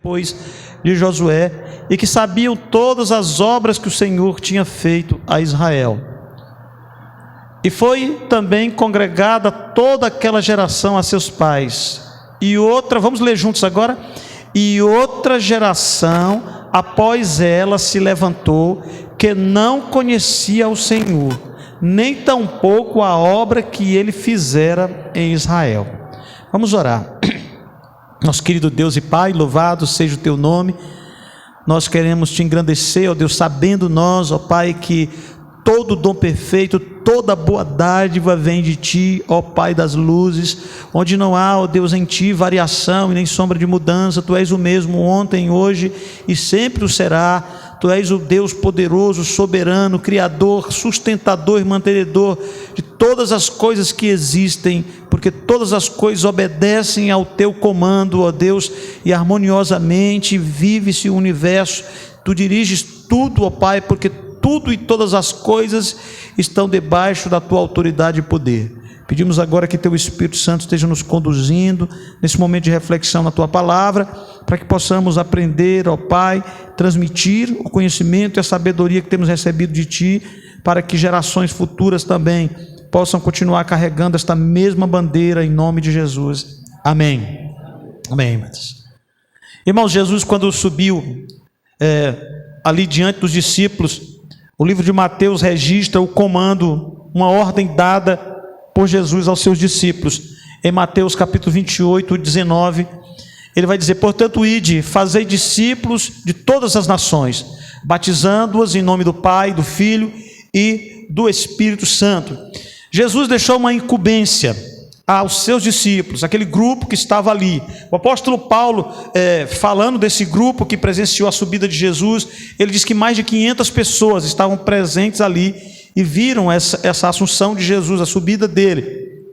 depois de Josué, e que sabiam todas as obras que o Senhor tinha feito a Israel. E foi também congregada toda aquela geração a seus pais. E outra, vamos ler juntos agora. E outra geração após ela se levantou, que não conhecia o Senhor, nem tampouco a obra que ele fizera em Israel. Vamos orar. Nosso querido Deus e Pai, louvado seja o teu nome. Nós queremos te engrandecer, ó Deus, sabendo nós, ó Pai, que todo dom perfeito, toda boa dádiva vem de Ti, ó Pai das luzes, onde não há, ó Deus, em Ti variação e nem sombra de mudança. Tu és o mesmo ontem, hoje e sempre o será. Tu és o Deus poderoso, soberano, criador, sustentador e mantenedor de todas as coisas que existem, porque todas as coisas obedecem ao Teu comando, ó Deus, e harmoniosamente vive-se o universo. Tu diriges tudo, ó Pai, porque tudo e todas as coisas estão debaixo da Tua autoridade e poder. Pedimos agora que Teu Espírito Santo esteja nos conduzindo nesse momento de reflexão na Tua palavra, para que possamos aprender, ó Pai, transmitir o conhecimento e a sabedoria que temos recebido de Ti, para que gerações futuras também possam continuar carregando esta mesma bandeira, em nome de Jesus. Amém. Amém, irmãos. Irmãos, Jesus, quando subiu ali diante dos discípulos, o livro de Mateus registra o comando, uma ordem dada por Jesus aos seus discípulos. Em Mateus capítulo 28, 19, ele vai dizer: portanto, ide, fazei discípulos de todas as nações, batizando-as em nome do Pai, do Filho e do Espírito Santo. Jesus deixou uma incumbência aos seus discípulos, aquele grupo que estava ali. O apóstolo Paulo, falando desse grupo que presenciou a subida de Jesus, ele diz que mais de 500 pessoas estavam presentes ali e viram essa assunção de Jesus, a subida dele.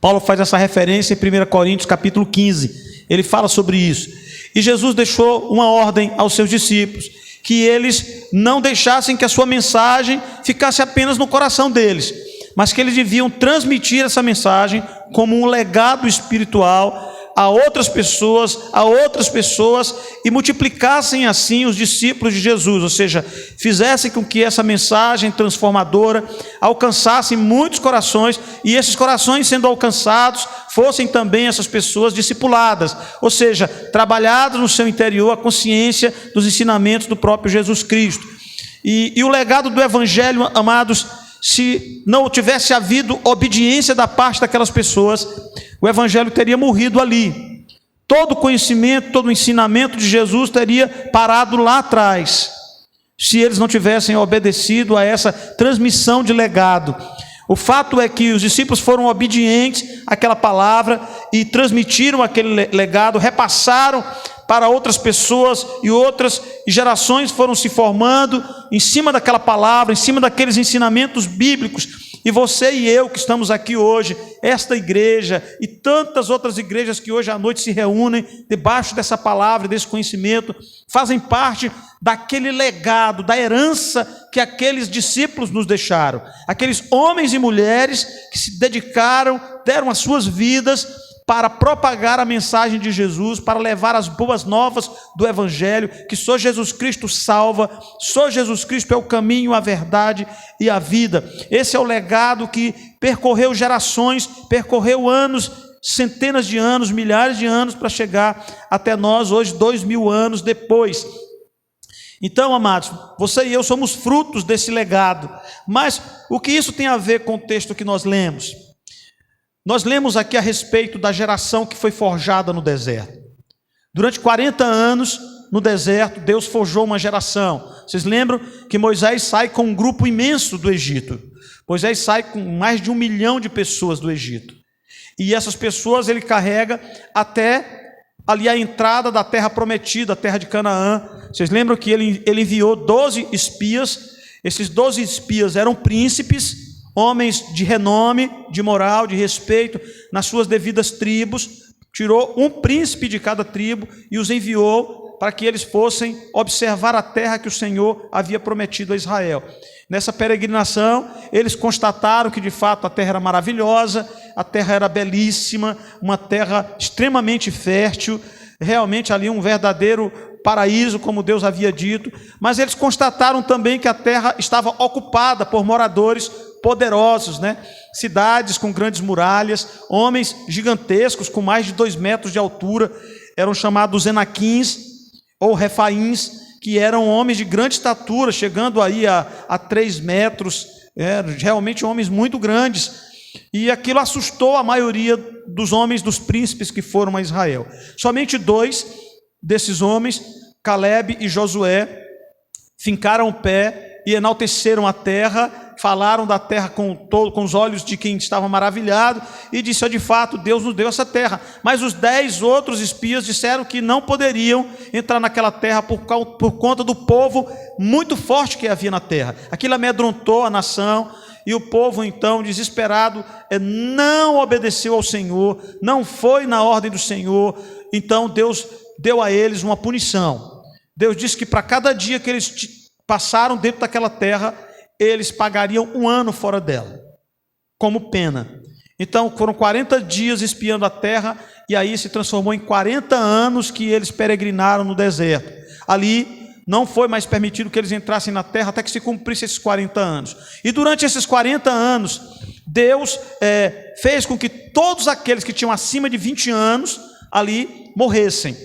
Paulo faz essa referência em 1 Coríntios capítulo 15, ele fala sobre isso. E Jesus deixou uma ordem aos seus discípulos, que eles não deixassem que a sua mensagem ficasse apenas no coração deles, mas que eles deviam transmitir essa mensagem como um legado espiritual a outras pessoas, e multiplicassem assim os discípulos de Jesus, ou seja, fizessem com que essa mensagem transformadora alcançasse muitos corações, e esses corações sendo alcançados, fossem também essas pessoas discipuladas, ou seja, trabalhadas no seu interior a consciência dos ensinamentos do próprio Jesus Cristo. E o legado do Evangelho, amados, se não tivesse havido obediência da parte daquelas pessoas, o Evangelho teria morrido ali. Todo o conhecimento, todo o ensinamento de Jesus teria parado lá atrás, se eles não tivessem obedecido a essa transmissão de legado. O fato é que os discípulos foram obedientes àquela palavra e transmitiram aquele legado, repassaram para outras pessoas, e outras gerações foram se formando em cima daquela palavra, em cima daqueles ensinamentos bíblicos. E você e eu que estamos aqui hoje, esta igreja e tantas outras igrejas que hoje à noite se reúnem debaixo dessa palavra, desse conhecimento, fazem parte daquele legado, da herança que aqueles discípulos nos deixaram. Aqueles homens e mulheres que se dedicaram, deram as suas vidas para propagar a mensagem de Jesus, para levar as boas novas do Evangelho, que só Jesus Cristo salva, só Jesus Cristo é o caminho, a verdade e a vida. Esse é o legado que percorreu gerações, percorreu anos, centenas de anos, milhares de anos, para chegar até nós hoje, 2000 anos depois. Então, amados, você e eu somos frutos desse legado. Mas o que isso tem a ver com o texto que nós lemos? Nós lemos aqui a respeito da geração que foi forjada no deserto. Durante 40 anos no deserto, Deus forjou uma geração. Vocês lembram que Moisés sai com um grupo imenso do Egito. Moisés sai com mais de 1 milhão de pessoas do Egito. E essas pessoas ele carrega até ali a entrada da terra prometida, a terra de Canaã. Vocês lembram que ele enviou 12 espias. Esses 12 espias eram príncipes, homens de renome, de moral, de respeito, nas suas devidas tribos. Tirou um príncipe de cada tribo e os enviou para que eles fossem observar a terra que o Senhor havia prometido a Israel. Nessa peregrinação, eles constataram que de fato a terra era maravilhosa, a terra era belíssima, uma terra extremamente fértil, realmente ali um verdadeiro paraíso, como Deus havia dito, mas eles constataram também que a terra estava ocupada por moradores poderosos, né? Cidades com grandes muralhas, homens gigantescos com mais de 2 metros de altura, eram chamados Enaquins ou Refaíns, que eram homens de grande estatura, chegando aí a 3 metros, realmente homens muito grandes, e aquilo assustou a maioria dos homens, dos príncipes que foram a Israel. Somente 2 desses homens, Calebe e Josué, fincaram o pé e enalteceram a terra, falaram da terra com os olhos de quem estava maravilhado, e disse: de fato, Deus nos deu essa terra. Mas os 10 outros espias disseram que não poderiam entrar naquela terra por conta do povo muito forte que havia na terra. Aquilo amedrontou a nação, e o povo então, desesperado, não obedeceu ao Senhor, não foi na ordem do Senhor. Então Deus deu a eles uma punição. Deus disse que para cada dia que eles passaram dentro daquela terra, eles pagariam 1 ano fora dela, como pena. Então foram 40 dias espiando a terra, e aí se transformou em 40 anos que eles peregrinaram no deserto. Ali não foi mais permitido que eles entrassem na terra até que se cumprisse esses 40 anos. E durante esses 40 anos, Deus fez com que todos aqueles que tinham acima de 20 anos ali morressem.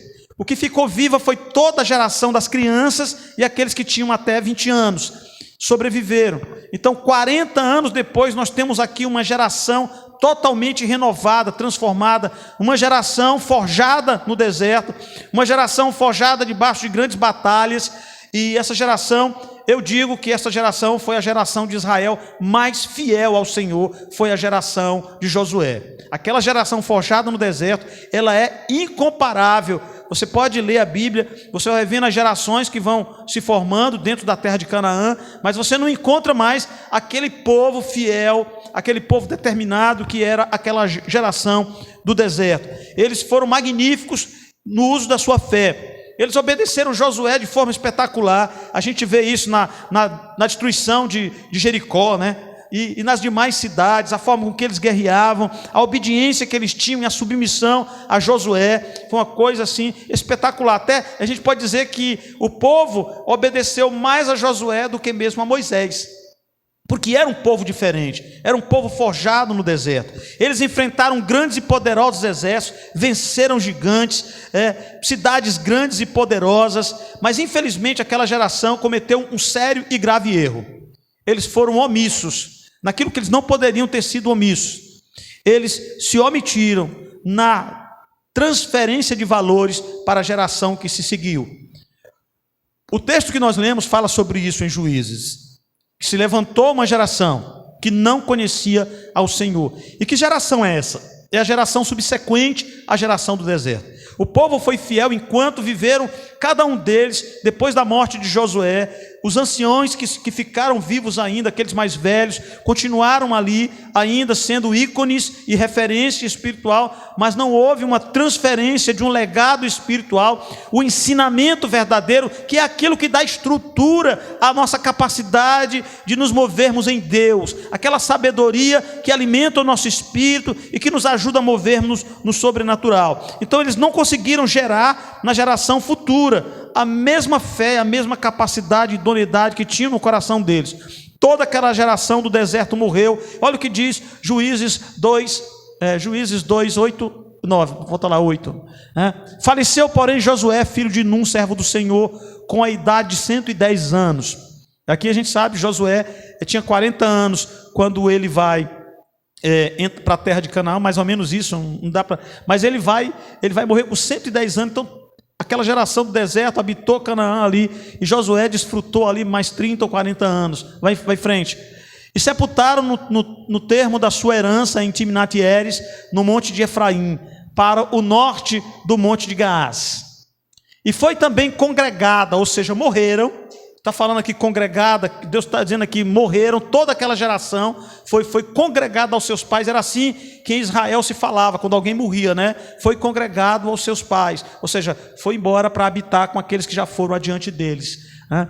O que ficou viva foi toda a geração das crianças, e aqueles que tinham até 20 anos sobreviveram. Então 40 anos depois nós temos aqui uma geração totalmente renovada, transformada, uma geração forjada no deserto, uma geração forjada debaixo de grandes batalhas. E essa geração, eu digo que essa geração foi a geração de Israel mais fiel ao Senhor, foi a geração de Josué. Aquela geração forjada no deserto, ela é incomparável. Você pode ler a Bíblia, você vai vendo as gerações que vão se formando dentro da terra de Canaã, mas você não encontra mais aquele povo fiel, aquele povo determinado que era aquela geração do deserto. Eles foram magníficos no uso da sua fé. Eles obedeceram Josué de forma espetacular. A gente vê isso na destruição de Jericó, né? E nas demais cidades, a forma com que eles guerreavam, a obediência que eles tinham e a submissão a Josué, foi uma coisa assim espetacular. Até a gente pode dizer que o povo obedeceu mais a Josué do que mesmo a Moisés, porque era um povo diferente, era um povo forjado no deserto. Eles enfrentaram grandes e poderosos exércitos, venceram gigantes, cidades grandes e poderosas, mas infelizmente aquela geração cometeu um sério e grave erro. Eles foram omissos naquilo que eles não poderiam ter sido omissos. Eles se omitiram na transferência de valores para a geração que se seguiu. O texto que nós lemos fala sobre isso em Juízes. Se levantou uma geração que não conhecia ao Senhor. E que geração é essa? É a geração subsequente à geração do deserto. O povo foi fiel enquanto viveram, cada um deles, depois da morte de Josué, os anciões que ficaram vivos ainda, aqueles mais velhos, continuaram ali, ainda sendo ícones e referência espiritual, mas não houve uma transferência de um legado espiritual, o ensinamento verdadeiro, que é aquilo que dá estrutura à nossa capacidade de nos movermos em Deus, aquela sabedoria que alimenta o nosso espírito e que nos ajuda a movermos no sobrenatural. Então eles não conseguiram gerar na geração futura a mesma fé, a mesma capacidade e idoneidade que tinham no coração deles. Toda aquela geração do deserto morreu. Olha o que diz Juízes 2, 8, 9, volta lá, 8. Faleceu, porém, Josué, filho de Num, servo do Senhor, com a idade de 110 anos. Aqui a gente sabe, Josué tinha 40 anos quando ele vai para a terra de Canaã, mais ou menos isso, não dá para. Mas ele vai morrer com 110 anos. Então aquela geração do deserto habitou Canaã ali, e Josué desfrutou ali mais 30 ou 40 anos. Vai em frente. E sepultaram no termo da sua herança em Timnat-Heres, no monte de Efraim, para o norte do monte de Gaás. E foi também congregada, ou seja, morreram. Está falando aqui congregada, Deus está dizendo aqui, morreram, toda aquela geração foi congregada aos seus pais. Era assim que em Israel se falava, quando alguém morria, né? Foi congregado aos seus pais, ou seja, foi embora para habitar com aqueles que já foram adiante deles, né?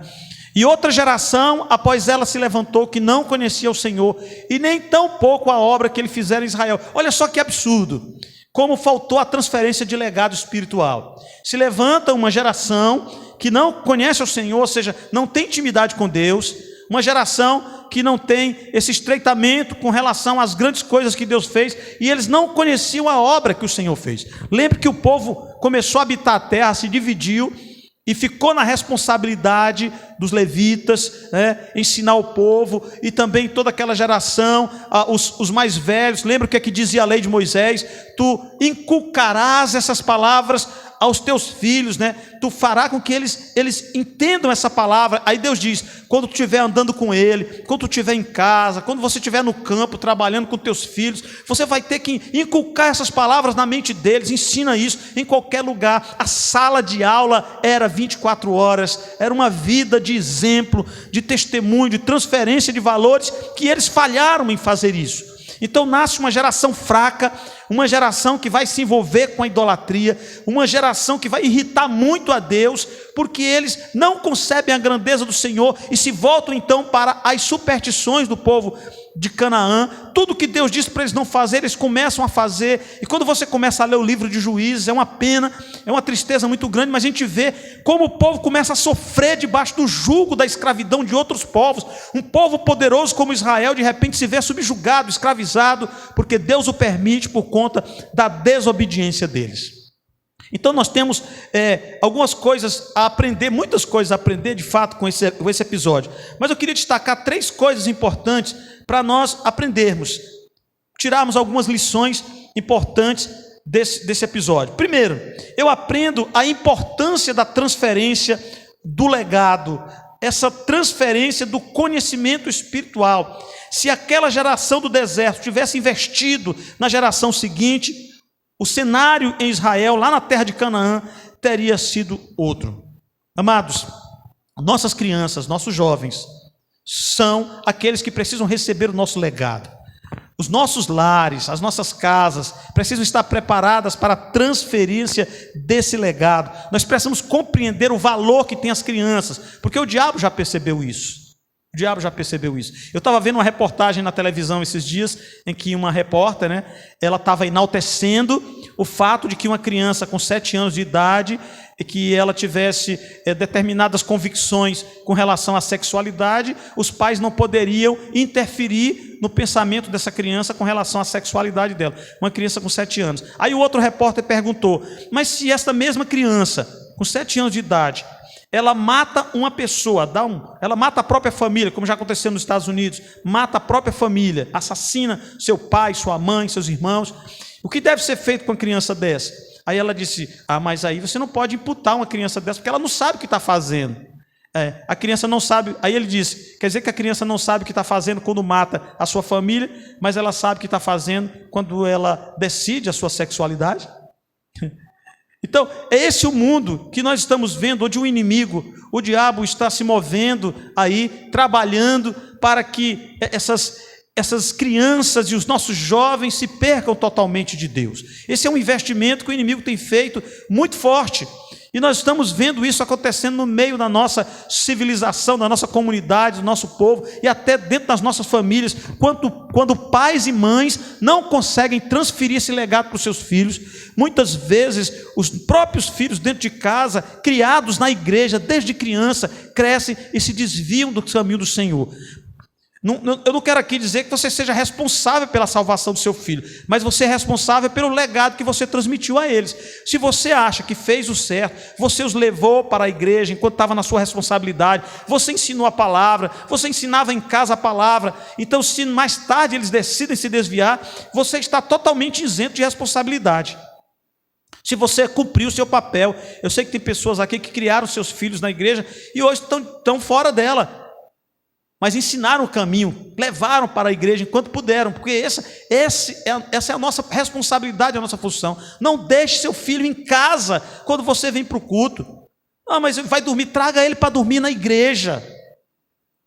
E outra geração, após ela, se levantou, que não conhecia o Senhor, e nem tão pouco a obra que ele fizera em Israel. Olha só que absurdo. como faltou a transferência de legado espiritual. Se levanta uma geração que não conhece o Senhor, ou seja, não tem intimidade com Deus, uma geração que não tem esse estreitamento com relação às grandes coisas que Deus fez, e eles não conheciam a obra que o Senhor fez. Lembre que o povo começou a habitar a terra, se dividiu, e ficou na responsabilidade dos levitas, ensinar o povo, e também toda aquela geração, os mais velhos. Lembra o que é que dizia a lei de Moisés? Tu inculcarás essas palavras aos teus filhos, Tu fará com que eles entendam essa palavra. Aí Deus diz, quando tu estiver andando com ele, quando tu estiver em casa, quando você estiver no campo, trabalhando com teus filhos, você vai ter que inculcar essas palavras na mente deles. Ensina isso em qualquer lugar. A sala de aula era 24 horas, era uma vida de exemplo, de testemunho, de transferência de valores, que eles falharam em fazer isso. Então nasce uma geração fraca, uma geração que vai se envolver com a idolatria, uma geração que vai irritar muito a Deus, porque eles não concebem a grandeza do Senhor e se voltam então para as superstições do povo de Canaã. Tudo que Deus disse para eles não fazer, eles começam a fazer. E quando você começa a ler o livro de Juízes, é uma pena, é uma tristeza muito grande, mas a gente vê como o povo começa a sofrer debaixo do jugo da escravidão de outros povos. Um povo poderoso como Israel de repente se vê subjugado, escravizado, porque Deus o permite por conta da desobediência deles. Então nós temos algumas coisas a aprender, muitas coisas a aprender de fato com esse episódio. Mas eu queria destacar 3 coisas importantes para nós aprendermos, tirarmos algumas lições importantes desse episódio. Primeiro, eu aprendo a importância da transferência do legado, essa transferência do conhecimento espiritual. Se aquela geração do deserto tivesse investido na geração seguinte, o cenário em Israel, lá na terra de Canaã, teria sido outro. Amados, nossas crianças, nossos jovens, são aqueles que precisam receber o nosso legado. Os nossos lares, as nossas casas, precisam estar preparadas para a transferência desse legado. Nós precisamos compreender o valor que tem as crianças, porque o diabo já percebeu isso. O diabo já percebeu isso. Eu estava vendo uma reportagem na televisão esses dias, em que uma repórter, ela estava enaltecendo o fato de que uma criança com 7 anos de idade, que ela tivesse determinadas convicções com relação à sexualidade, os pais não poderiam interferir no pensamento dessa criança com relação à sexualidade dela. Uma criança com 7 anos. Aí o outro repórter perguntou, mas se essa mesma criança, com 7 anos de idade, ela mata uma pessoa, ela mata a própria família, como já aconteceu nos Estados Unidos, mata a própria família, assassina seu pai, sua mãe, seus irmãos, o que deve ser feito com uma criança dessa? Aí ela disse, mas aí você não pode imputar uma criança dessa, porque ela não sabe o que está fazendo. A criança não sabe. Aí ele disse, quer dizer que a criança não sabe o que está fazendo quando mata a sua família, mas ela sabe o que está fazendo quando ela decide a sua sexualidade? Então, é esse o mundo que nós estamos vendo, onde o inimigo, o diabo, está se movendo aí, trabalhando para que essas crianças e os nossos jovens se percam totalmente de Deus. Esse é um investimento que o inimigo tem feito muito forte. E nós estamos vendo isso acontecendo no meio da nossa civilização, da nossa comunidade, do nosso povo e até dentro das nossas famílias, quando pais e mães não conseguem transferir esse legado para os seus filhos. Muitas vezes os próprios filhos dentro de casa, criados na igreja desde criança, crescem e se desviam do caminho do Senhor. Eu não quero aqui dizer que você seja responsável pela salvação do seu filho, mas você é responsável pelo legado que você transmitiu a eles. Se você acha que fez o certo, você os levou para a igreja enquanto estava na sua responsabilidade, você ensinou a palavra, você ensinava em casa a palavra, então se mais tarde eles decidem se desviar, você está totalmente isento de responsabilidade. Se você cumpriu o seu papel, eu sei que tem pessoas aqui que criaram seus filhos na igreja e hoje estão fora dela, mas ensinaram o caminho, levaram para a igreja enquanto puderam, porque essa é a nossa responsabilidade, a nossa função. Não deixe seu filho em casa quando você vem para o culto. Mas ele vai dormir, traga ele para dormir na igreja.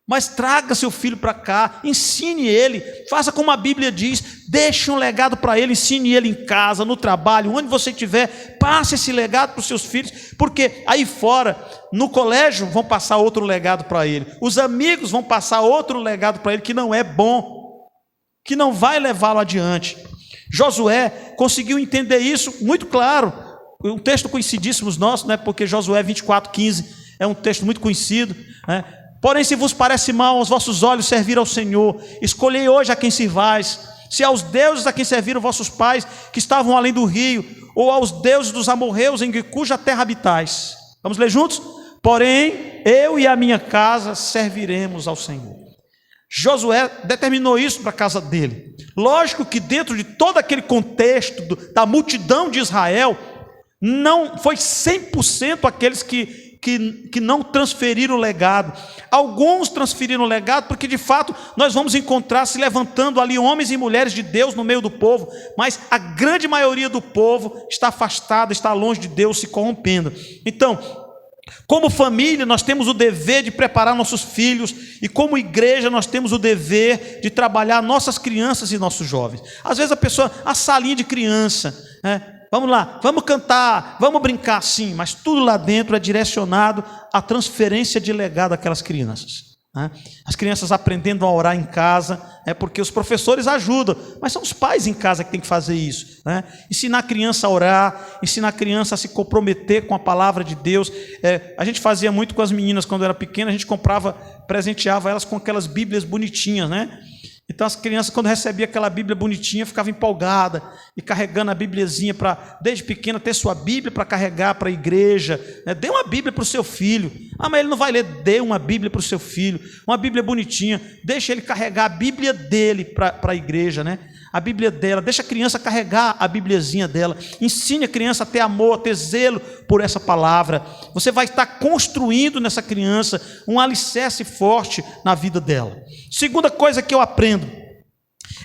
Mas traga seu filho para cá, ensine ele, faça como a Bíblia diz, deixe um legado para ele, ensine ele em casa, no trabalho, onde você estiver, passe esse legado para os seus filhos, porque aí fora, no colégio, vão passar outro legado para ele, os amigos vão passar outro legado para ele que não é bom, que não vai levá-lo adiante. Josué conseguiu entender isso muito claro. Um texto conhecidíssimo nosso, né? Porque Josué 24:15 é um texto muito conhecido, né? Porém, se vos parece mal aos vossos olhos servir ao Senhor, escolhei hoje a quem sirvais, se aos deuses a quem serviram vossos pais, que estavam além do rio, ou aos deuses dos amorreus, em cuja terra habitais. Vamos ler juntos? Porém, eu e a minha casa serviremos ao Senhor. Josué determinou isso para a casa dele. Lógico que dentro de todo aquele contexto da multidão de Israel, não foi 100% aqueles que não transferiram o legado. Alguns transferiram o legado, porque de fato nós vamos encontrar se levantando ali homens e mulheres de Deus no meio do povo, mas a grande maioria do povo está afastada, está longe de Deus, se corrompendo. Então, como família, nós temos o dever de preparar nossos filhos, e como igreja nós temos o dever de trabalhar nossas crianças e nossos jovens. Às vezes a salinha de criança, né? Vamos lá, vamos cantar, vamos brincar, sim, mas tudo lá dentro é direcionado à transferência de legado daquelas crianças, né? As crianças aprendendo a orar em casa, porque os professores ajudam, mas são os pais em casa que tem que fazer isso, né? Ensinar a criança a orar, ensinar a criança a se comprometer com a palavra de Deus. A gente fazia muito com as meninas quando era pequena, a gente presenteava elas com aquelas bíblias bonitinhas, né? Então as crianças, quando recebiam aquela Bíblia bonitinha, ficavam empolgadas e carregando a Bíbliazinha para, desde pequena, ter sua Bíblia para carregar para a igreja, né? Dê uma Bíblia para o seu filho. Mas ele não vai ler. Dê uma Bíblia para o seu filho, uma Bíblia bonitinha. Deixa ele carregar a Bíblia dele para a igreja, né? A Bíblia dela. Deixa a criança carregar a Bíbliazinha dela. Ensine a criança a ter amor, a ter zelo por essa palavra. Você vai estar construindo nessa criança um alicerce forte na vida dela. Segunda coisa que eu aprendo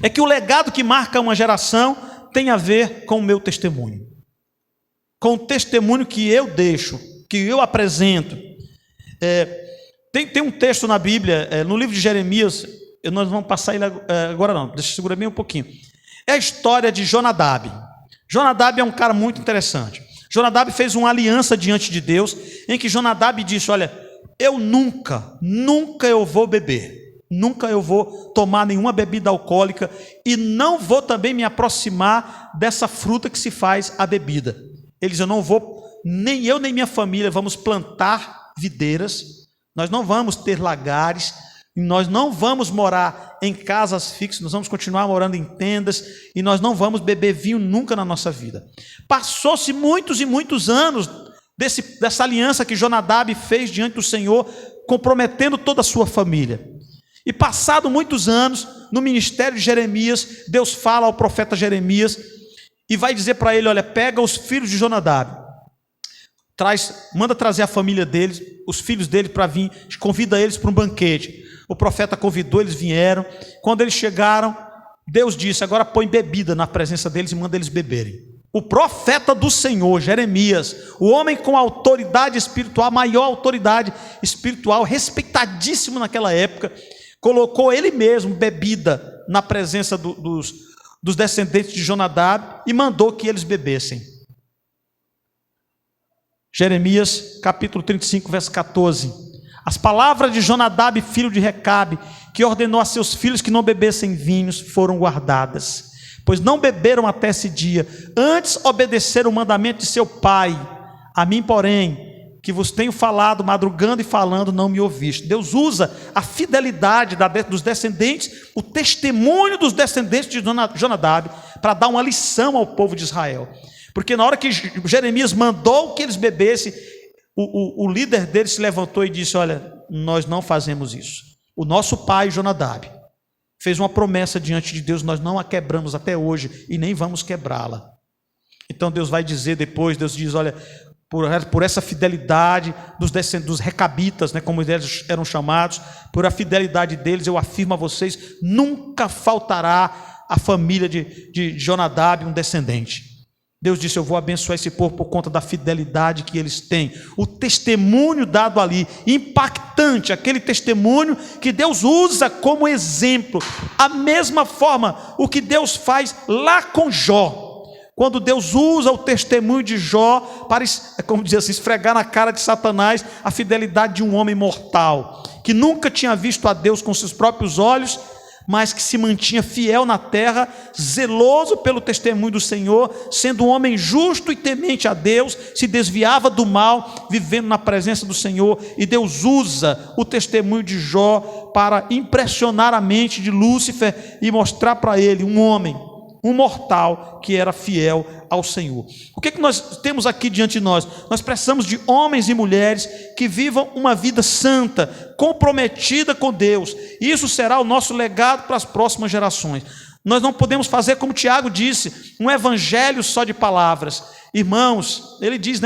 é que o legado que marca uma geração tem a ver com o meu testemunho, com o testemunho que eu deixo, que eu apresento. Tem um texto na Bíblia, no livro de Jeremias. Nós vamos passar ele agora não, deixa eu segurar bem um pouquinho. É a história de Jonadab. Jonadab é um cara muito interessante. Jonadab fez uma aliança diante de Deus, em que Jonadab disse: olha, eu nunca eu vou beber, nunca eu vou tomar nenhuma bebida alcoólica, e não vou também me aproximar dessa fruta que se faz a bebida. Ele diz: eu não vou, nem eu nem minha família vamos plantar videiras, nós não vamos ter lagares, nós não vamos morar em casas fixas, nós vamos continuar morando em tendas, e nós não vamos beber vinho nunca na nossa vida. Passou-se muitos e muitos anos dessa aliança que Jonadab fez diante do Senhor, comprometendo toda a sua família. E passado muitos anos, no ministério de Jeremias, Deus fala ao profeta Jeremias e vai dizer para ele: olha, pega os filhos de Jonadab, manda trazer a família deles, os filhos dele para vir, convida eles para um banquete. O profeta convidou, eles vieram. Quando eles chegaram, Deus disse: agora põe bebida na presença deles e manda eles beberem. O profeta do Senhor, Jeremias, o homem com autoridade espiritual, a maior autoridade espiritual, respeitadíssimo naquela época, colocou ele mesmo bebida na presença dos descendentes de Jonadab e mandou que eles bebessem. Jeremias capítulo 35, verso 14. As palavras de Jonadab, filho de Recabe, que ordenou a seus filhos que não bebessem vinhos, foram guardadas, pois não beberam até esse dia, antes obedeceram o mandamento de seu pai. A mim, porém, que vos tenho falado, madrugando e falando, não me ouviste. Deus usa a fidelidade dos descendentes, o testemunho dos descendentes de Jonadab, para dar uma lição ao povo de Israel. Porque na hora que Jeremias mandou que eles bebessem, o líder deles se levantou e disse: olha, nós não fazemos isso. O nosso pai Jonadab fez uma promessa diante de Deus, nós não a quebramos até hoje e nem vamos quebrá-la. Então Deus vai dizer depois, Deus diz: olha, por essa fidelidade dos recabitas, né, como eles eram chamados, por a fidelidade deles, eu afirmo a vocês, nunca faltará à família de Jonadab um descendente. Deus disse: eu vou abençoar esse povo por conta da fidelidade que eles têm. O testemunho dado ali, impactante, aquele testemunho que Deus usa como exemplo. A mesma forma, o que Deus faz lá com Jó, quando Deus usa o testemunho de Jó para, como diz assim, esfregar na cara de Satanás a fidelidade de um homem mortal, que nunca tinha visto a Deus com seus próprios olhos, mas que se mantinha fiel na terra, zeloso pelo testemunho do Senhor, sendo um homem justo e temente a Deus, se desviava do mal, vivendo na presença do Senhor. E Deus usa o testemunho de Jó para impressionar a mente de Lúcifer e mostrar para ele um homem, um mortal que era fiel ao Senhor. O que nós temos aqui diante de nós? Nós precisamos de homens e mulheres que vivam uma vida santa, comprometida com Deus. Isso será o nosso legado para as próximas gerações. Nós não podemos fazer, como Tiago disse, um evangelho só de palavras. Irmãos, ele diz,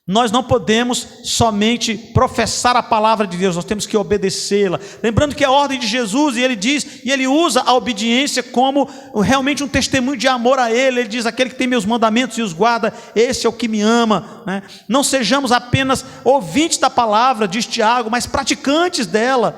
nós não podemos somente professar a palavra de Deus, nós temos que obedecê-la. Lembrando que é a ordem de Jesus, e ele diz, e ele usa a obediência como realmente um testemunho de amor a ele. Ele diz: aquele que tem meus mandamentos e os guarda, esse é o que me ama, Não sejamos apenas ouvintes da palavra, diz Tiago, mas praticantes dela,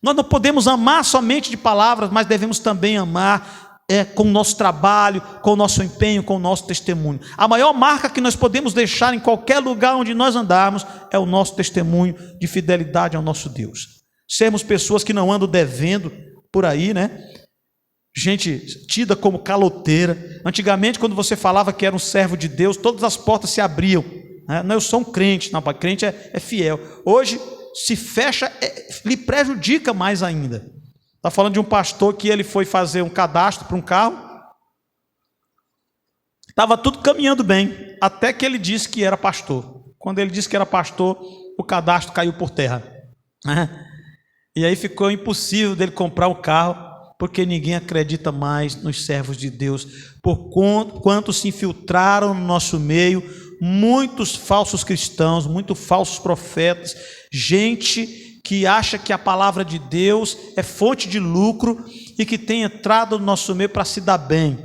Nós não podemos amar somente de palavras, mas devemos também amar com o nosso trabalho, com o nosso empenho, com o nosso testemunho. A maior marca que nós podemos deixar em qualquer lugar onde nós andarmos é o nosso testemunho de fidelidade ao nosso Deus. Sermos pessoas que não andam devendo por aí, Gente tida como caloteira. Antigamente, quando você falava que era um servo de Deus, todas as portas se abriam. Não, eu sou um crente. Não, crente é fiel. Hoje, se fecha, lhe prejudica mais ainda. Está falando de um pastor que ele foi fazer um cadastro para um carro. Estava tudo caminhando bem, até que ele disse que era pastor. Quando ele disse que era pastor, o cadastro caiu por terra. E aí ficou impossível dele comprar um carro, porque ninguém acredita mais nos servos de Deus, por quanto se infiltraram no nosso meio muitos falsos cristãos, muitos falsos profetas, gente que acha que a palavra de Deus é fonte de lucro e que tem entrado no nosso meio para se dar bem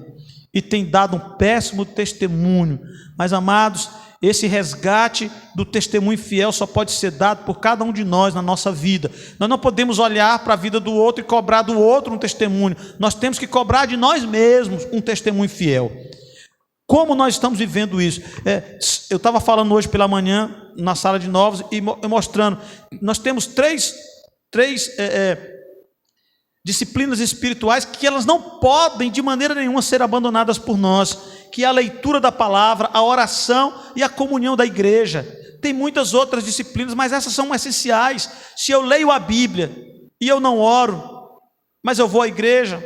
e tem dado um péssimo testemunho. Mas, amados, esse resgate do testemunho fiel só pode ser dado por cada um de nós na nossa vida. Nós não podemos olhar para a vida do outro e cobrar do outro um testemunho. Nós temos que cobrar de nós mesmos um testemunho fiel. Como nós estamos vivendo isso? Eu estava falando hoje pela manhã na sala de novos e mostrando, nós temos três disciplinas espirituais que elas não podem de maneira nenhuma ser abandonadas por nós, que é a leitura da palavra, a oração e a comunhão da igreja. Tem muitas outras disciplinas, mas essas são essenciais. Se eu leio a Bíblia e eu não oro, mas eu vou à igreja,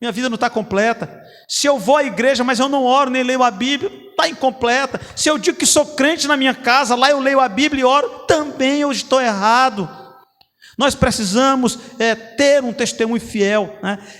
minha vida não está completa. Se eu vou à igreja, mas eu não oro nem leio a Bíblia, está incompleta. Se eu digo que sou crente na minha casa, lá eu leio a Bíblia e oro, também eu estou errado. Nós precisamos ter um testemunho fiel,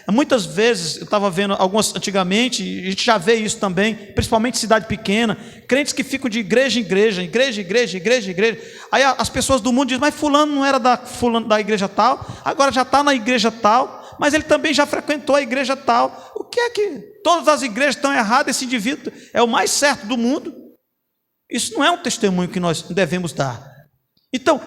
Muitas vezes, eu estava vendo algumas antigamente, a gente já vê isso também, principalmente em cidade pequena, crentes que ficam de igreja em igreja, igreja. Aí as pessoas do mundo dizem: mas fulano não era da igreja tal, agora já está na igreja tal, mas ele também já frequentou a igreja tal. O que é que todas as igrejas estão erradas? Esse indivíduo é o mais certo do mundo? Isso não é um testemunho que nós devemos dar. Então,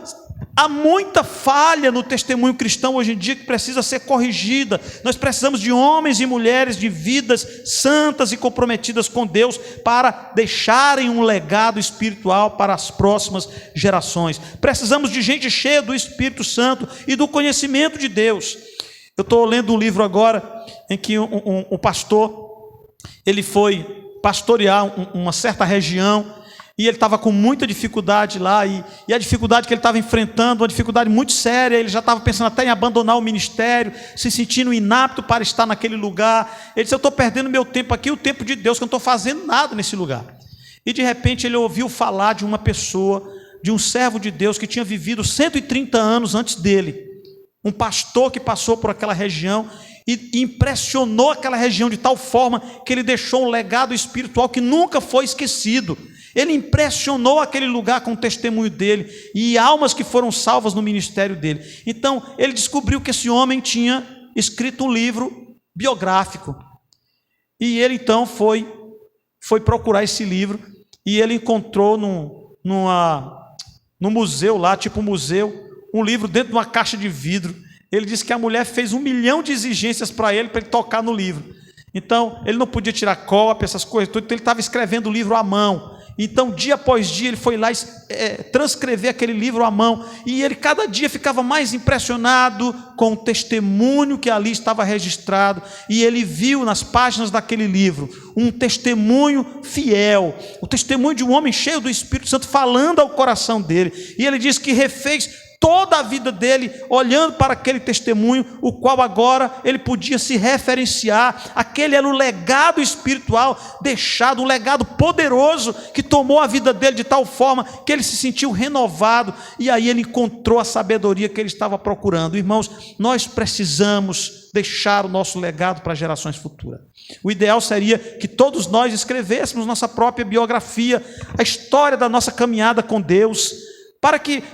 há muita falha no testemunho cristão hoje em dia que precisa ser corrigida. Nós precisamos de homens e mulheres de vidas santas e comprometidas com Deus para deixarem um legado espiritual para as próximas gerações. Precisamos de gente cheia do Espírito Santo e do conhecimento de Deus. Eu estou lendo um livro agora em que um pastor, ele foi pastorear uma certa região, e ele estava com muita dificuldade lá, e a dificuldade que ele estava enfrentando, uma dificuldade muito séria, ele já estava pensando até em abandonar o ministério, se sentindo inapto para estar naquele lugar. Ele disse: eu estou perdendo meu tempo aqui, o tempo de Deus, que eu não estou fazendo nada nesse lugar. E de repente ele ouviu falar de uma pessoa, de um servo de Deus que tinha vivido 130 anos antes dele, um pastor que passou por aquela região e impressionou aquela região de tal forma que ele deixou um legado espiritual que nunca foi esquecido. Ele impressionou aquele lugar com o testemunho dele e almas que foram salvas no ministério dele. Então ele descobriu que esse homem tinha escrito um livro biográfico, e ele então foi procurar esse livro, e ele encontrou no museu lá, tipo um museu, um livro dentro de uma caixa de vidro. Ele disse que a mulher fez 1 milhão de exigências para ele tocar no livro. Então ele não podia tirar cópia, essas coisas tudo, então ele estava escrevendo o livro à mão. Então, dia após dia, ele foi lá transcrever aquele livro à mão, e ele cada dia ficava mais impressionado com o testemunho que ali estava registrado, e ele viu nas páginas daquele livro um testemunho fiel, o testemunho de um homem cheio do Espírito Santo falando ao coração dele, e ele diz que refez toda a vida dele olhando para aquele testemunho, o qual agora ele podia se referenciar. Aquele era o legado espiritual deixado, um legado poderoso que tomou a vida dele de tal forma que ele se sentiu renovado, e aí ele encontrou a sabedoria que ele estava procurando. Irmãos, nós precisamos deixar o nosso legado para gerações futuras. O ideal seria que todos nós escrevêssemos nossa própria biografia, a história da nossa caminhada com Deus, para que,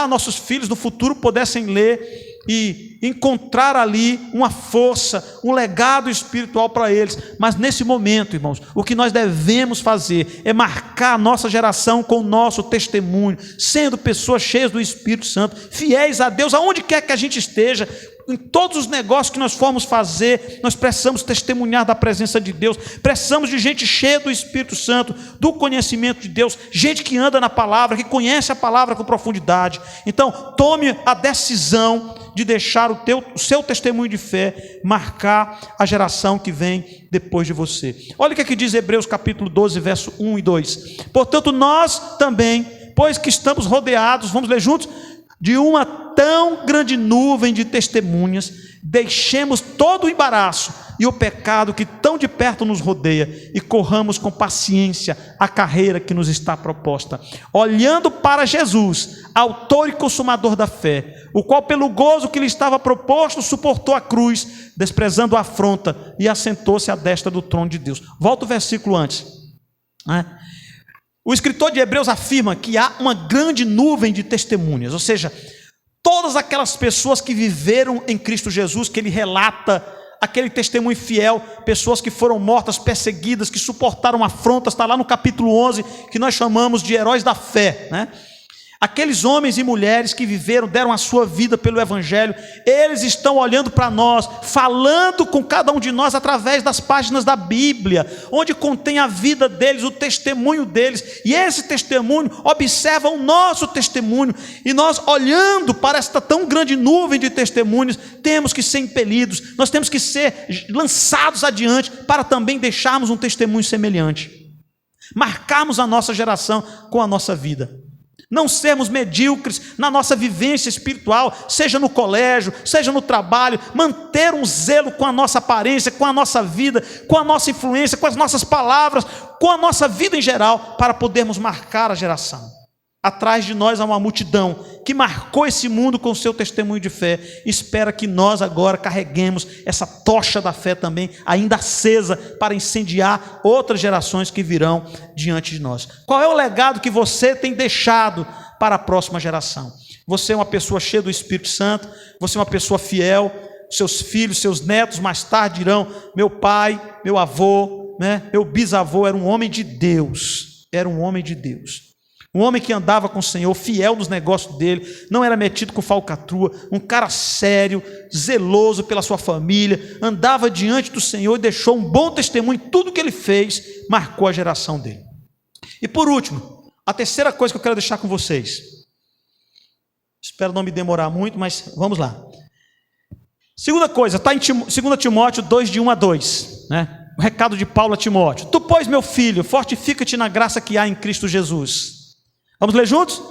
nossos filhos no futuro pudessem ler e encontrar ali uma força, um legado espiritual para eles. Mas nesse momento, irmãos, o que nós devemos fazer é marcar a nossa geração com o nosso testemunho, sendo pessoas cheias do Espírito Santo, fiéis a Deus, aonde quer que a gente esteja. Em todos os negócios que nós formos fazer, nós precisamos testemunhar da presença de Deus, precisamos de gente cheia do Espírito Santo, do conhecimento de Deus, gente que anda na palavra, que conhece a palavra com profundidade. Então, tome a decisão de deixar o seu testemunho de fé marcar a geração que vem depois de você. Olha o que aqui diz Hebreus capítulo 12, verso 1 e 2. Portanto, nós também, pois que estamos rodeados, vamos ler juntos, de uma tão grande nuvem de testemunhas, deixemos todo o embaraço e o pecado que tão de perto nos rodeia, e corramos com paciência a carreira que nos está proposta, olhando para Jesus, autor e consumador da fé, o qual pelo gozo que lhe estava proposto, suportou a cruz, desprezando a afronta, e assentou-se à destra do trono de Deus. Volta o versículo antes, né? O escritor de Hebreus afirma que há uma grande nuvem de testemunhas, ou seja, todas aquelas pessoas que viveram em Cristo Jesus, que ele relata aquele testemunho fiel, pessoas que foram mortas, perseguidas, que suportaram afrontas, está lá no capítulo 11, que nós chamamos de heróis da fé, né? Aqueles homens e mulheres que viveram, deram a sua vida pelo Evangelho, eles estão olhando para nós, falando com cada um de nós através das páginas da Bíblia, onde contém a vida deles, o testemunho deles, e esse testemunho observa o nosso testemunho, e nós olhando para esta tão grande nuvem de testemunhos, temos que ser impelidos, nós temos que ser lançados adiante, para também deixarmos um testemunho semelhante, marcarmos a nossa geração com a nossa vida. Não sermos medíocres na nossa vivência espiritual, seja no colégio, seja no trabalho, manter um zelo com a nossa aparência, com a nossa vida, com a nossa influência, com as nossas palavras, com a nossa vida em geral, para podermos marcar a geração. Atrás de nós há uma multidão que marcou esse mundo com o seu testemunho de fé, espera que nós agora carreguemos essa tocha da fé também, ainda acesa, para incendiar outras gerações que virão diante de nós. Qual é o legado que você tem deixado para a próxima geração? Você é uma pessoa cheia do Espírito Santo, você é uma pessoa fiel, seus filhos, seus netos mais tarde dirão: meu pai, meu avô, meu bisavô era um homem de Deus, um homem que andava com o Senhor, fiel nos negócios dele, não era metido com falcatrua, um cara sério, zeloso pela sua família, andava diante do Senhor e deixou um bom testemunho. Tudo que ele fez marcou a geração dele. E por último, a terceira coisa que eu quero deixar com vocês, espero não me demorar muito, mas vamos lá. Segunda coisa, está em 2 Timóteo 2, de 1 a 2, né? O recado de Paulo a Timóteo: tu, pois, meu filho, fortifica-te na graça que há em Cristo Jesus. Vamos ler juntos?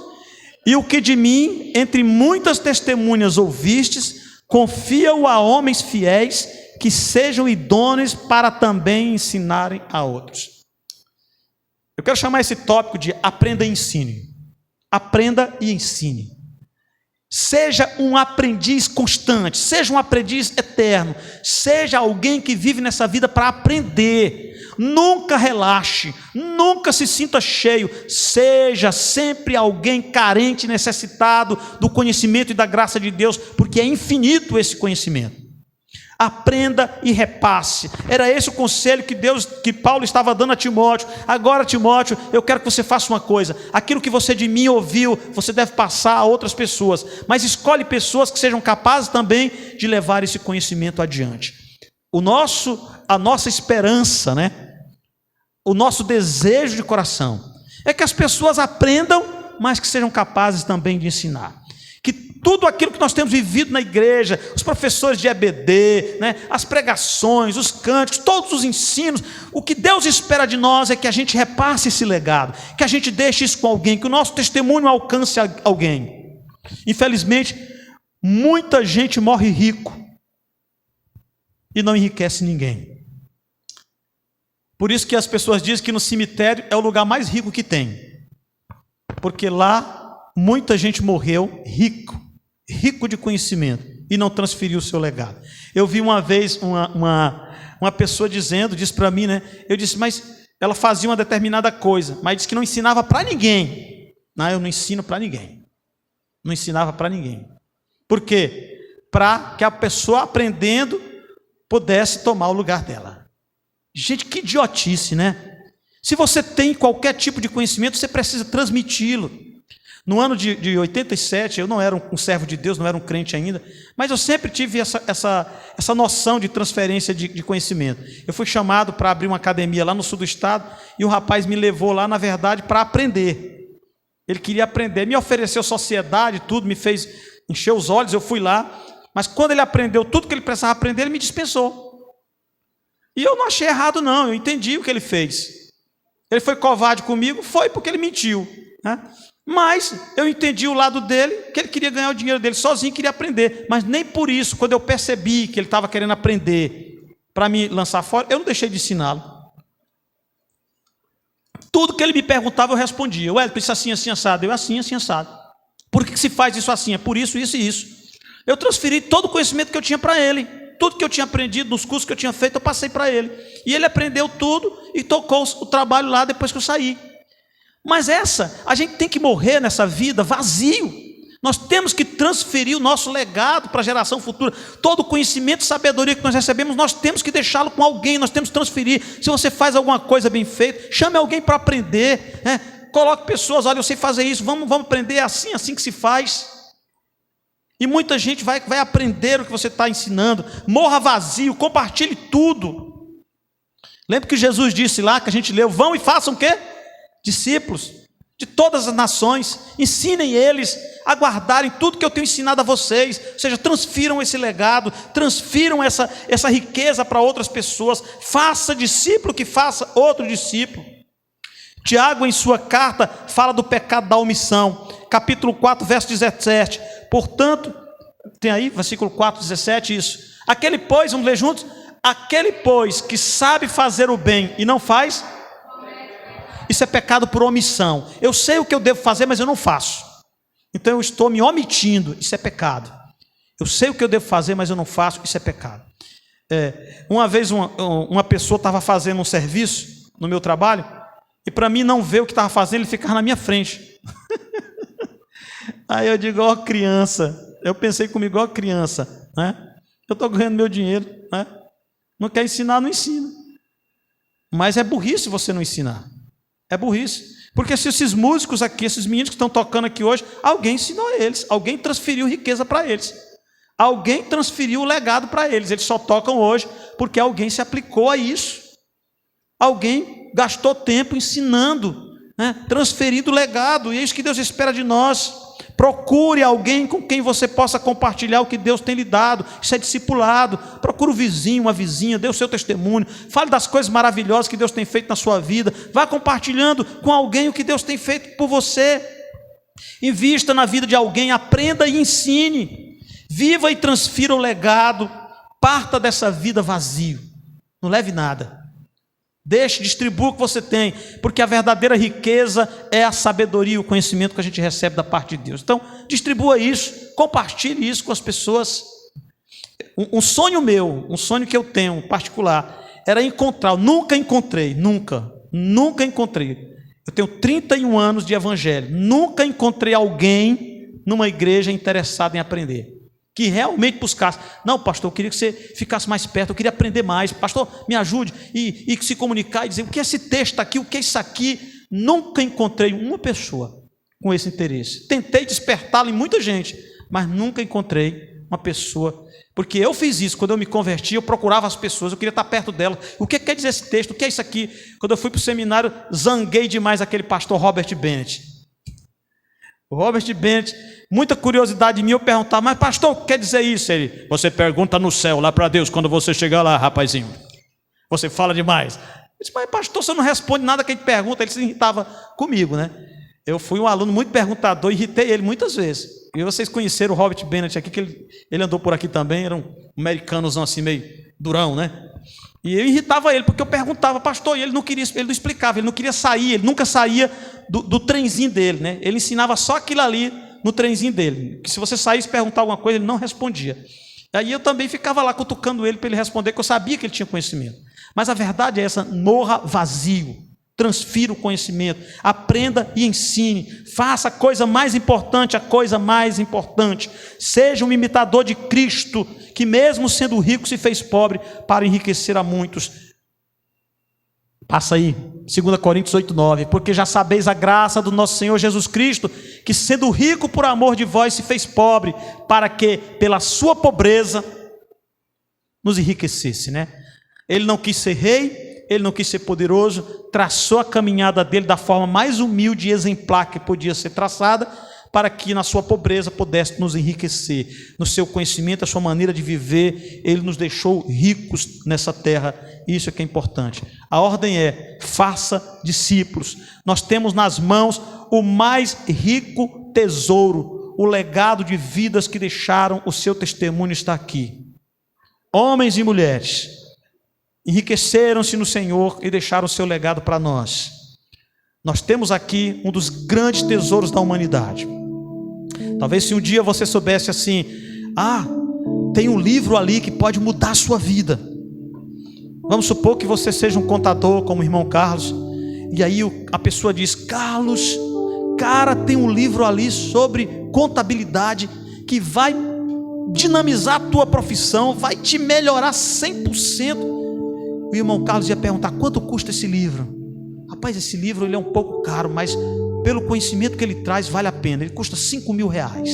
E o que de mim, entre muitas testemunhas ouvistes, confia-o a homens fiéis, que sejam idôneos para também ensinarem a outros. Eu quero chamar esse tópico de aprenda e ensine. Aprenda e ensine. Seja um aprendiz constante, seja um aprendiz eterno, seja alguém que vive nessa vida para aprender. Nunca relaxe, nunca se sinta cheio, seja sempre alguém carente, necessitado do conhecimento e da graça de Deus, porque é infinito esse conhecimento. Aprenda e repasse. Era esse o conselho que Paulo estava dando a Timóteo. Agora, Timóteo, eu quero que você faça uma coisa: aquilo que você de mim ouviu, você deve passar a outras pessoas, mas escolhe pessoas que sejam capazes também de levar esse conhecimento adiante. A nossa esperança, o nosso desejo de coração é que as pessoas aprendam, mas que sejam capazes também de ensinar. Que tudo aquilo que nós temos vivido na igreja, os professores de EBD, né, as pregações, os cânticos, todos os ensinos, o que Deus espera de nós é que a gente repasse esse legado, que a gente deixe isso com alguém, que o nosso testemunho alcance alguém. Infelizmente, muita gente morre rico e não enriquece ninguém. Por isso que as pessoas dizem que no cemitério é o lugar mais rico que tem, porque lá muita gente morreu rico de conhecimento e não transferiu o seu legado. Eu vi uma vez uma pessoa disse para mim, né? Eu disse, mas ela fazia uma determinada coisa, mas disse que não ensinava para ninguém. Não, eu não ensino para ninguém. Não ensinava para ninguém. Por quê? Para que a pessoa aprendendo pudesse tomar o lugar dela. Gente, que idiotice, né? Se você tem qualquer tipo de conhecimento, você precisa transmiti-lo. No ano de 87, eu não era um servo de Deus, não era um crente ainda, mas eu sempre tive essa noção de transferência de conhecimento. Eu fui chamado para abrir uma academia lá no sul do estado, e o rapaz me levou lá, na verdade, para aprender. Ele queria aprender, me ofereceu sociedade, tudo, me fez encher os olhos, eu fui lá, mas quando ele aprendeu tudo que ele precisava aprender, ele me dispensou. E eu não achei errado não, eu entendi o que ele fez. Ele foi covarde comigo, foi porque ele mentiu, né? Mas eu entendi o lado dele, que ele queria ganhar o dinheiro dele sozinho, queria aprender. Mas nem por isso, quando eu percebi que ele estava querendo aprender para me lançar fora, eu não deixei de ensiná-lo. Tudo que ele me perguntava eu respondia. Ué, isso assim, assim, assado. Eu assim, assim, assado. Por que se faz isso assim? É por isso, isso e isso. Eu transferi todo o conhecimento que eu tinha para ele. Tudo que eu tinha aprendido nos cursos que eu tinha feito, eu passei para ele. E ele aprendeu tudo e tocou o trabalho lá depois que eu saí. Mas a gente tem que morrer nessa vida vazio. Nós temos que transferir o nosso legado para a geração futura. Todo o conhecimento e sabedoria que nós recebemos, nós temos que deixá-lo com alguém, nós temos que transferir. Se você faz alguma coisa bem feita, chame alguém para aprender, né? Coloque pessoas, olha, eu sei fazer isso, vamos aprender, é assim que se faz. E muita gente vai aprender o que você está ensinando. Morra vazio, compartilhe tudo. Lembra que Jesus disse lá, que a gente leu, vão e façam o quê? Discípulos de todas as nações, ensinem eles a guardarem tudo que eu tenho ensinado a vocês, ou seja, transfiram esse legado, transfiram essa riqueza para outras pessoas, faça discípulo que faça outro discípulo. Tiago, em sua carta, fala do pecado da omissão, capítulo 4, verso 17, portanto, tem aí, versículo 4, 17, isso, aquele pois, vamos ler juntos, aquele pois que sabe fazer o bem e não faz, isso é pecado por omissão. Eu sei o que eu devo fazer, mas eu não faço. Então eu estou me omitindo, isso é pecado. Eu sei o que eu devo fazer, mas eu não faço, isso é pecado. Uma vez uma pessoa estava fazendo um serviço no meu trabalho, e para mim não ver o que estava fazendo, ele ficava na minha frente. Aí eu digo, ó criança, eu pensei comigo, ó criança, né? Eu estou ganhando meu dinheiro, né? Não quer ensinar, não ensina. Mas é burrice você não ensinar. É burrice. Porque se esses músicos aqui, esses meninos que estão tocando aqui hoje, alguém ensinou a eles, alguém transferiu riqueza para eles. Alguém transferiu o legado para eles. Eles só tocam hoje porque alguém se aplicou a isso. Alguém gastou tempo ensinando, né? Transferindo o legado. E é isso que Deus espera de nós. Procure alguém com quem você possa compartilhar o que Deus tem lhe dado. Isso é discipulado. Procure um vizinho, uma vizinha, dê o seu testemunho. Fale das coisas maravilhosas que Deus tem feito na sua vida. Vá compartilhando com alguém o que Deus tem feito por você. Invista na vida de alguém, aprenda e ensine. Viva e transfira o legado. Parta dessa vida vazio. Não leve nada. Deixe, distribua o que você tem, porque a verdadeira riqueza é a sabedoria e o conhecimento que a gente recebe da parte de Deus. Então, distribua isso, compartilhe isso com as pessoas. Um sonho meu, um sonho que eu tenho particular, era encontrar, nunca encontrei. Eu tenho 31 anos de evangelho, nunca encontrei alguém numa igreja interessado em aprender. Que realmente buscasse, não pastor, eu queria que você ficasse mais perto, eu queria aprender mais, pastor, me ajude, e se comunicar e dizer, o que é esse texto aqui, o que é isso aqui, nunca encontrei uma pessoa com esse interesse, tentei despertá-lo em muita gente, mas nunca encontrei uma pessoa, porque eu fiz isso, quando eu me converti, eu procurava as pessoas, eu queria estar perto delas. O que quer dizer esse texto? O que é isso aqui? Quando eu fui para o seminário, zanguei demais aquele pastor Robert Bennett. O Robert Bennett, muita curiosidade em mim, eu perguntava, mas pastor, o que quer dizer isso? Ele, você pergunta no céu, lá para Deus, quando você chegar lá, rapazinho. Você fala demais. Eu disse, mas pastor, você não responde nada que a gente pergunta. Ele se irritava comigo, né? Eu fui um aluno muito perguntador, irritei ele muitas vezes. E vocês conheceram o Robert Bennett aqui, que ele andou por aqui também, era um americanozão assim, meio durão, né? E eu irritava ele, porque eu perguntava, pastor, e ele não queria, ele não explicava, ele não queria sair, ele nunca saía do trenzinho dele, né? Ele ensinava só aquilo ali no trenzinho dele, que se você saísse e perguntar alguma coisa, ele não respondia. Aí eu também ficava lá cutucando ele para ele responder, que eu sabia que ele tinha conhecimento. Mas a verdade é essa, morra vazio, transfira o conhecimento, aprenda e ensine, faça a coisa mais importante, seja um imitador de Cristo, que mesmo sendo rico se fez pobre para enriquecer a muitos. Passa aí, 2 Coríntios 8:9, porque já sabeis a graça do nosso Senhor Jesus Cristo, que sendo rico por amor de vós se fez pobre, para que pela sua pobreza nos enriquecesse, né? Ele não quis ser rei, ele não quis ser poderoso, traçou a caminhada dele da forma mais humilde e exemplar que podia ser traçada, para que na sua pobreza pudesse nos enriquecer. No seu conhecimento, a sua maneira de viver, ele nos deixou ricos nessa terra. Isso é que é importante. A ordem é, faça discípulos. Nós temos nas mãos o mais rico tesouro, o legado de vidas que deixaram, o seu testemunho está aqui. Homens e mulheres enriqueceram-se no Senhor e deixaram o seu legado para nós. Nós temos aqui um dos grandes tesouros da humanidade. Talvez se um dia você soubesse assim, tem um livro ali que pode mudar a sua vida. Vamos supor que você seja um contador como o irmão Carlos, e aí a pessoa diz, Carlos, cara, tem um livro ali sobre contabilidade que vai dinamizar a tua profissão, vai te melhorar 100%. O irmão Carlos ia perguntar, quanto custa esse livro? Rapaz, esse livro ele é um pouco caro, mas pelo conhecimento que ele traz, vale a pena. Ele custa 5.000 reais.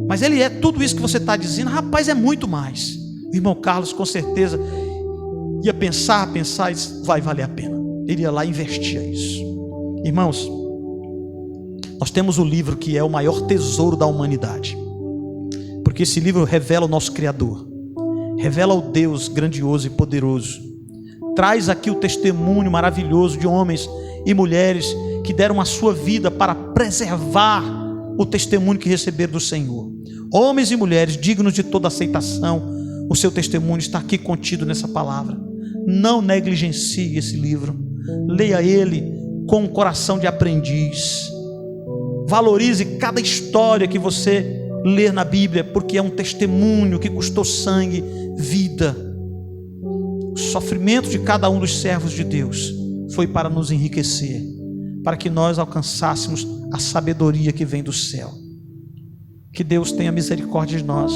Mas ele é tudo isso que você está dizendo, rapaz, é muito mais. O irmão Carlos com certeza ia pensar e vai valer a pena. Ele ia lá e investia isso. Irmãos, nós temos o livro que é o maior tesouro da humanidade, porque esse livro revela o nosso Criador, revela o Deus grandioso e poderoso, traz aqui o testemunho maravilhoso de homens e mulheres que deram a sua vida para preservar o testemunho que receberam do Senhor. Homens e mulheres dignos de toda aceitação, o seu testemunho está aqui contido nessa palavra. Não negligencie esse livro, leia ele com um coração de aprendiz, valorize cada história que você lê na Bíblia, porque é um testemunho que custou sangue, vida. O sofrimento de cada um dos servos de Deus foi para nos enriquecer, para que nós alcançássemos a sabedoria que vem do céu. Que Deus tenha misericórdia de nós,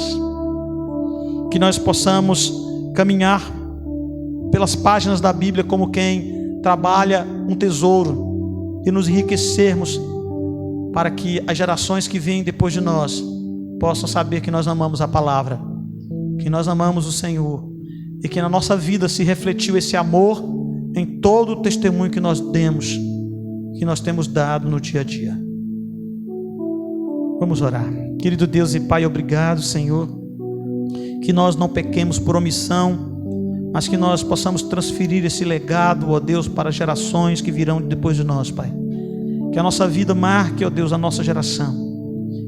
que nós possamos caminhar pelas páginas da Bíblia como quem trabalha um tesouro e nos enriquecermos, para que as gerações que vêm depois de nós possam saber que nós amamos a palavra, que nós amamos o Senhor, e que na nossa vida se refletiu esse amor em todo o testemunho que nós demos, que nós temos dado no dia a dia. Vamos orar. Querido Deus e Pai, obrigado, Senhor, que nós não pequemos por omissão, mas que nós possamos transferir esse legado, ó Deus, para gerações que virão depois de nós, Pai. Que a nossa vida marque, ó Deus, a nossa geração.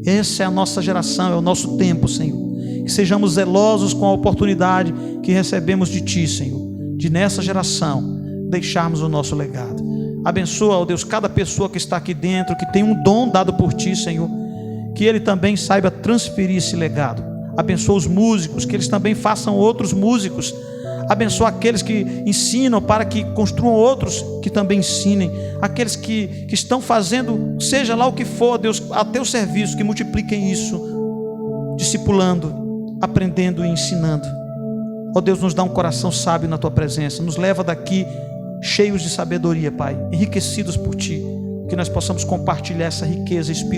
Essa é a nossa geração, é o nosso tempo, Senhor. Que sejamos zelosos com a oportunidade que recebemos de Ti, Senhor, de nessa geração deixarmos o nosso legado. Abençoa, ó Deus, cada pessoa que está aqui dentro, que tem um dom dado por Ti, Senhor, que ele também saiba transferir esse legado. Abençoa os músicos, que eles também façam outros músicos. Abençoa aqueles que ensinam para que construam outros que também ensinem. Aqueles que estão fazendo, seja lá o que for, Deus, a Teu serviço, que multipliquem isso, discipulando, aprendendo e ensinando. Ó Deus, nos dá um coração sábio na Tua presença. Nos leva daqui cheios de sabedoria, Pai, enriquecidos por Ti. Que nós possamos compartilhar essa riqueza espiritual